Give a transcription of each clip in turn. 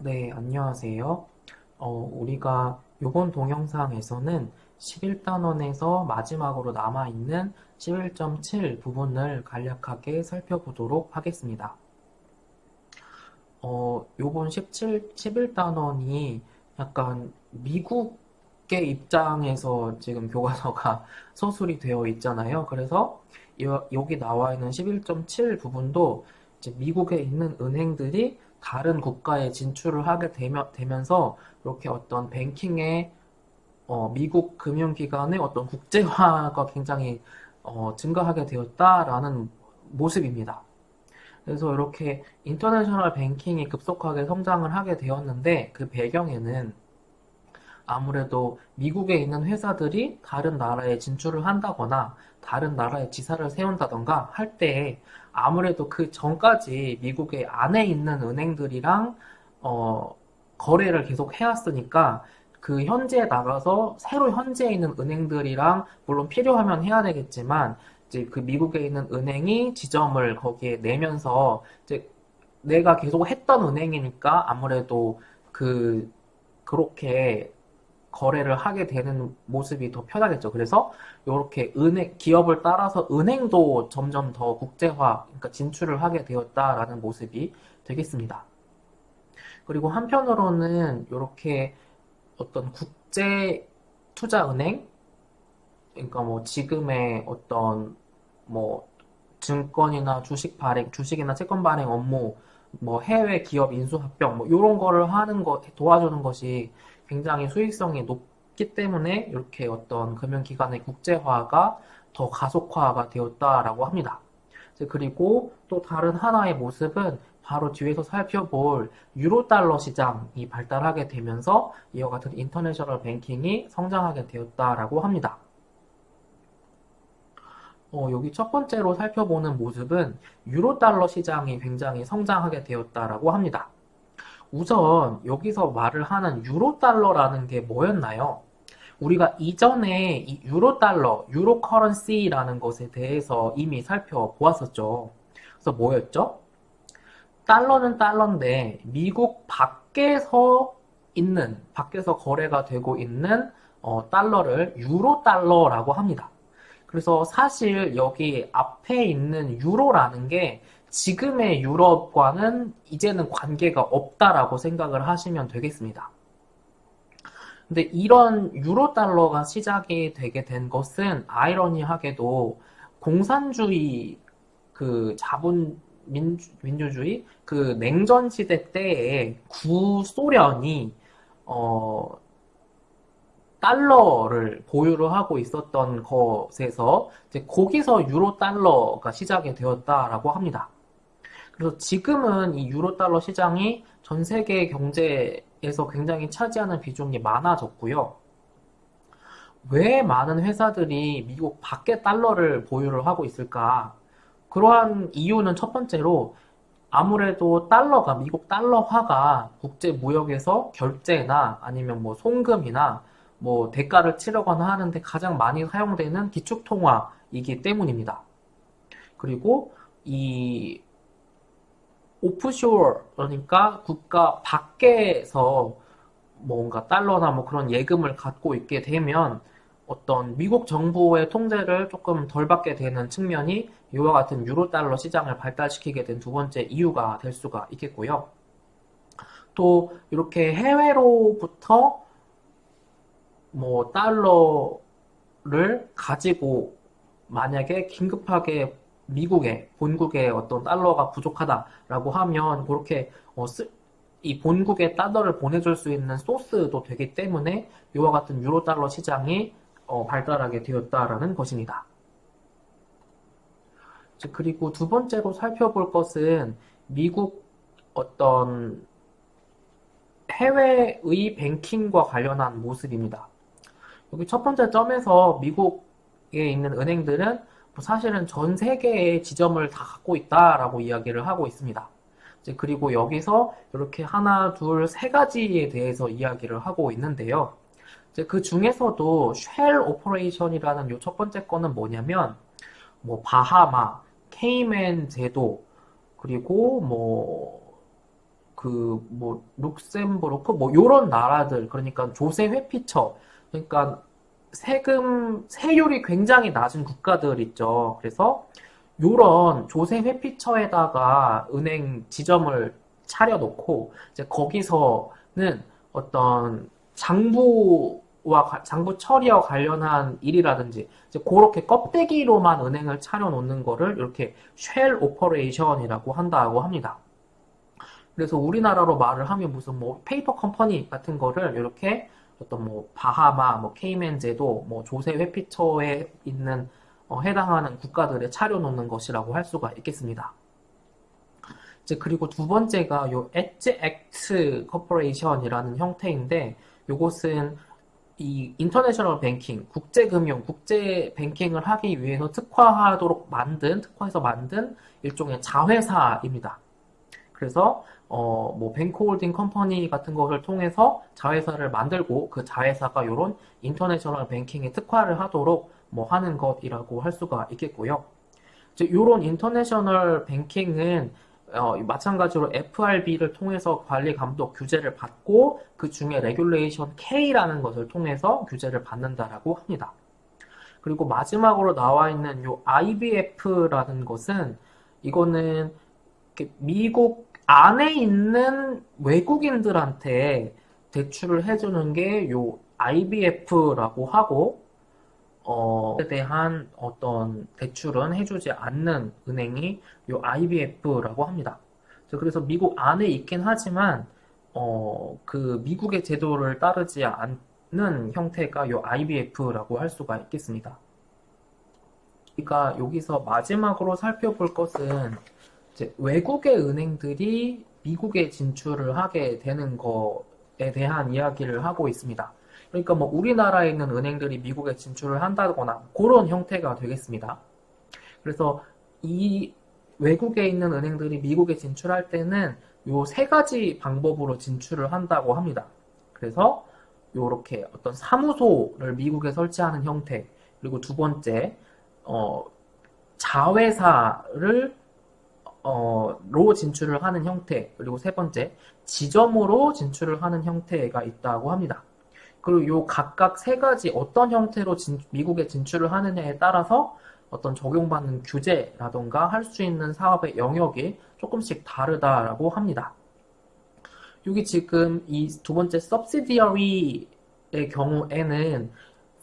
네, 안녕하세요. 우리가 이번 동영상에서는 11단원에서 마지막으로 남아있는 11.7 부분을 간략하게 살펴보도록 하겠습니다. 요번 11단원이 약간 미국의 입장에서 지금 교과서가 서술이 되어 있잖아요. 그래서 여기 나와 있는 11.7 부분도 이제 미국에 있는 은행들이 다른 국가에 진출을 하게 되면서 이렇게 어떤 뱅킹의 미국 금융기관의 어떤 국제화가 굉장히 증가하게 되었다라는 모습입니다. 그래서 이렇게 인터내셔널 뱅킹이 급속하게 성장을 하게 되었는데 그 배경에는 아무래도 미국에 있는 회사들이 다른 나라에 진출을 한다거나 다른 나라에 지사를 세운다던가 할 때 아무래도 그 전까지 미국의 안에 있는 은행들이랑 어, 거래를 계속 해왔으니까 그 현지에 나가서 새로 현지에 있는 은행들이랑 물론 필요하면 해야 되겠지만 이제 그 미국에 있는 은행이 지점을 거기에 내면서 이제 내가 계속 했던 은행이니까 아무래도 그 그렇게 거래를 하게 되는 모습이 더 편하겠죠. 그래서 이렇게 기업을 따라서 은행도 점점 더 국제화, 그러니까 진출을 하게 되었다라는 모습이 되겠습니다. 그리고 한편으로는 이렇게 어떤 국제 투자은행, 그러니까 뭐 지금의 어떤 뭐 증권이나 주식이나 채권 발행 업무, 뭐 해외 기업 인수 합병, 뭐 이런 거를 하는 거 도와주는 것이 굉장히 수익성이 높기 때문에 이렇게 어떤 금융기관의 국제화가 더 가속화가 되었다라고 합니다. 그리고 또 다른 하나의 모습은 바로 뒤에서 살펴볼 유로달러 시장이 발달하게 되면서 이와 같은 인터내셔널 뱅킹이 성장하게 되었다라고 합니다. 여기 첫 번째로 살펴보는 모습은 유로달러 시장이 굉장히 성장하게 되었다라고 합니다. 우선 여기서 말을 하는 유로달러라는 게 뭐였나요? 우리가 이전에 이 유로달러, 유로커런시라는 것에 대해서 이미 살펴보았었죠. 그래서 뭐였죠? 달러는 달러인데 미국 밖에서 거래가 되고 있는 달러를 유로달러라고 합니다. 그래서 사실 여기 앞에 있는 유로라는 게 지금의 유럽과는 이제는 관계가 없다라고 생각을 하시면 되겠습니다. 근데 이런 유로 달러가 시작이 되게 된 것은 아이러니하게도 공산주의 그 민주주의 그 냉전 시대 때에 구소련이 어 달러를 보유를 하고 있었던 것에서 이제 거기서 유로 달러가 시작이 되었다라고 합니다. 그래서 지금은 이 유로 달러 시장이 전 세계 경제에서 굉장히 차지하는 비중이 많아졌고요. 왜 많은 회사들이 미국 밖에 달러를 보유를 하고 있을까? 그러한 이유는 첫 번째로 아무래도 미국 달러화가 국제 무역에서 결제나 아니면 뭐 송금이나 뭐 대가를 치르거나 하는데 가장 많이 사용되는 기축통화이기 때문입니다. 그리고 이 오프쇼어, 그러니까 국가 밖에서 뭔가 달러나 뭐 그런 예금을 갖고 있게 되면 어떤 미국 정부의 통제를 조금 덜 받게 되는 측면이 이와 같은 유로 달러 시장을 발달시키게 된 두 번째 이유가 될 수가 있겠고요. 또 이렇게 해외로부터 뭐 달러를 가지고 만약에 긴급하게 본국에 어떤 달러가 부족하다라고 하면 그렇게 이 본국에 달러를 보내줄 수 있는 소스도 되기 때문에 이와 같은 유로 달러 시장이 발달하게 되었다라는 것입니다. 그리고 두 번째로 살펴볼 것은 미국 어떤 해외의 뱅킹과 관련한 모습입니다. 여기 첫 번째 점에서 미국에 있는 은행들은 사실은 전 세계의 지점을 다 갖고 있다라고 이야기를 하고 있습니다. 그리고 여기서 이렇게 하나, 둘, 세 가지에 대해서 이야기를 하고 있는데요. 그 중에서도 쉘 오퍼레이션이라는 요 첫 번째 거는 뭐냐면, 뭐, 바하마, 케이맨 제도, 그리고 뭐, 뭐 룩셈부르크 뭐 요런 나라들, 그러니까 조세 회피처, 그러니까 세율이 굉장히 낮은 국가들 있죠. 그래서 요런 조세 회피처에다가 은행 지점을 차려놓고 이제 거기서는 어떤 장부 처리와 관련한 일이라든지 이제 그렇게 껍데기로만 은행을 차려놓는 거를 이렇게 쉘 오퍼레이션이라고 한다고 합니다. 그래서 우리나라로 말을 하면 무슨 뭐 페이퍼 컴퍼니 같은 거를 이렇게 어떤 뭐 바하마, 뭐 케이맨 제도, 뭐 조세 회피처에 있는 해당하는 국가들에 차려놓는 것이라고 할 수가 있겠습니다. 이제 그리고 두 번째가 요 엣지 액트 커퍼레이션이라는 형태인데, 요것은 이 인터내셔널 뱅킹, 국제금융, 국제 뱅킹을 하기 위해서 특화해서 만든 일종의 자회사입니다. 그래서 뭐 뱅크홀딩 컴퍼니 같은 것을 통해서 자회사를 만들고 그 자회사가 이런 인터내셔널 뱅킹에 특화를 하도록 뭐 하는 것이라고 할 수가 있겠고요. 이런 인터내셔널 뱅킹은 마찬가지로 FRB를 통해서 관리 감독 규제를 받고 그 중에 레귤레이션 K라는 것을 통해서 규제를 받는다라고 합니다. 그리고 마지막으로 나와 있는 요 IBF라는 것은 이거는 미국 안에 있는 외국인들한테 대출을 해주는 게 요 IBF라고 하고, 에 대한 어떤 대출은 해주지 않는 은행이 요 IBF라고 합니다. 그래서 미국 안에 있긴 하지만, 그 미국의 제도를 따르지 않는 형태가 요 IBF라고 할 수가 있겠습니다. 그러니까 여기서 마지막으로 살펴볼 것은 이제 외국의 은행들이 미국에 진출을 하게 되는 거에 대한 이야기를 하고 있습니다. 그러니까 뭐 우리나라에 있는 은행들이 미국에 진출을 한다거나 그런 형태가 되겠습니다. 그래서 이 외국에 있는 은행들이 미국에 진출할 때는 요 세 가지 방법으로 진출을 한다고 합니다. 그래서 요렇게 어떤 사무소를 미국에 설치하는 형태, 그리고 두 번째 자회사를 로 진출을 하는 형태, 그리고 세 번째 지점으로 진출을 하는 형태가 있다고 합니다. 그리고 요 각각 세 가지 어떤 형태로 미국에 진출을 하느냐에 따라서 어떤 적용받는 규제라던가 할 수 있는 사업의 영역이 조금씩 다르다라고 합니다. 여기 지금 이 두 번째 subsidiary의 경우에는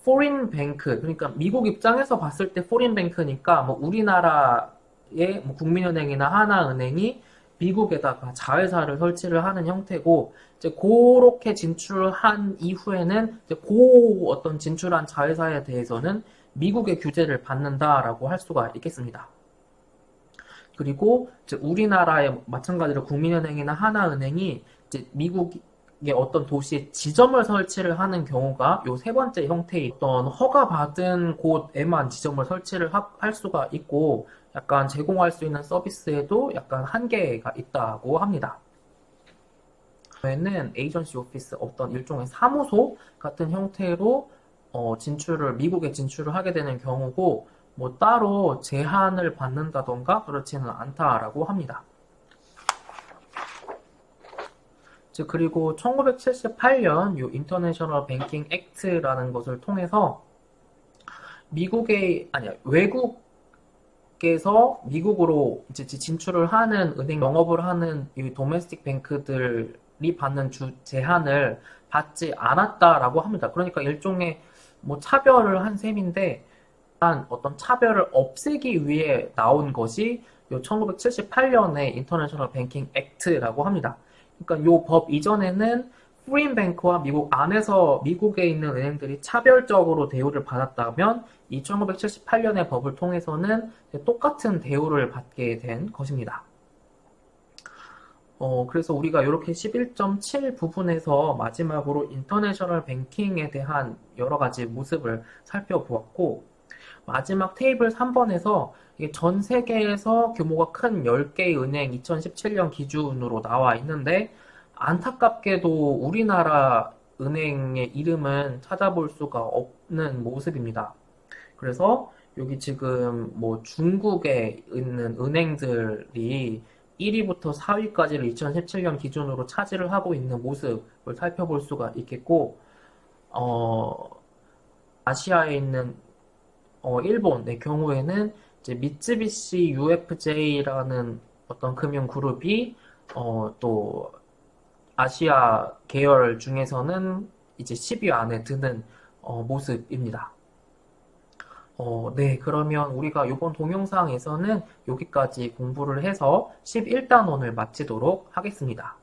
foreign bank, 그러니까 미국 입장에서 봤을 때 foreign bank니까 뭐 우리나라의 뭐 국민은행이나 하나은행이 미국에다가 자회사를 설치를 하는 형태고, 이제 그렇게 진출을 한 이후에는 이제 어떤 진출한 자회사에 대해서는 미국의 규제를 받는다라고 할 수가 있겠습니다. 그리고 이제 우리나라의 마찬가지로 국민은행이나 하나은행이 이제 미국의 어떤 도시에 지점을 설치를 하는 경우가 요 세 번째 형태의 어떤 허가받은 곳에만 지점을 설치를 할 수가 있고, 약간 제공할 수 있는 서비스에도 약간 한계가 있다고 합니다. 저희는 에이전시 오피스, 어떤 일종의 사무소 같은 형태로 미국에 진출을 하게 되는 경우고, 뭐 따로 제한을 받는다던가 그렇지는 않다라고 합니다. 그리고 1978년 요 인터내셔널 뱅킹 액트라는 것을 통해서 외국에서 미국으로 이제 진출을 하는 은행 영업을 하는 이 도메스틱 뱅크들이 받는 제한을 받지 않았다라고 합니다. 그러니까 일종의 뭐 차별을 한 셈인데, 어떤 차별을 없애기 위해 나온 것이 요 1978년의 인터내셔널 뱅킹 액트라고 합니다. 그러니까 요 법 이전에는 프린 뱅크와 미국 안에서 미국에 있는 은행들이 차별적으로 대우를 받았다면, 이 1978년의 법을 통해서는 똑같은 대우를 받게 된 것입니다. 그래서 우리가 이렇게 11.7 부분에서 마지막으로 인터내셔널 뱅킹에 대한 여러 가지 모습을 살펴보았고, 마지막 테이블 3번에서 전 세계에서 규모가 큰 10개의 은행 2017년 기준으로 나와 있는데, 안타깝게도 우리나라 은행의 이름은 찾아볼 수가 없는 모습입니다. 그래서 여기 지금 뭐 중국에 있는 은행들이 1위부터 4위까지를 2017년 기준으로 차지를 하고 있는 모습을 살펴볼 수가 있겠고, 어, 아시아에 있는 일본의 경우에는 이제 미쓰비시 UFJ라는 어떤 금융 그룹이 또 아시아 계열 중에서는 이제 10위 안에 드는 모습입니다. 네, 그러면 우리가 이번 동영상에서는 여기까지 공부를 해서 11단원을 마치도록 하겠습니다.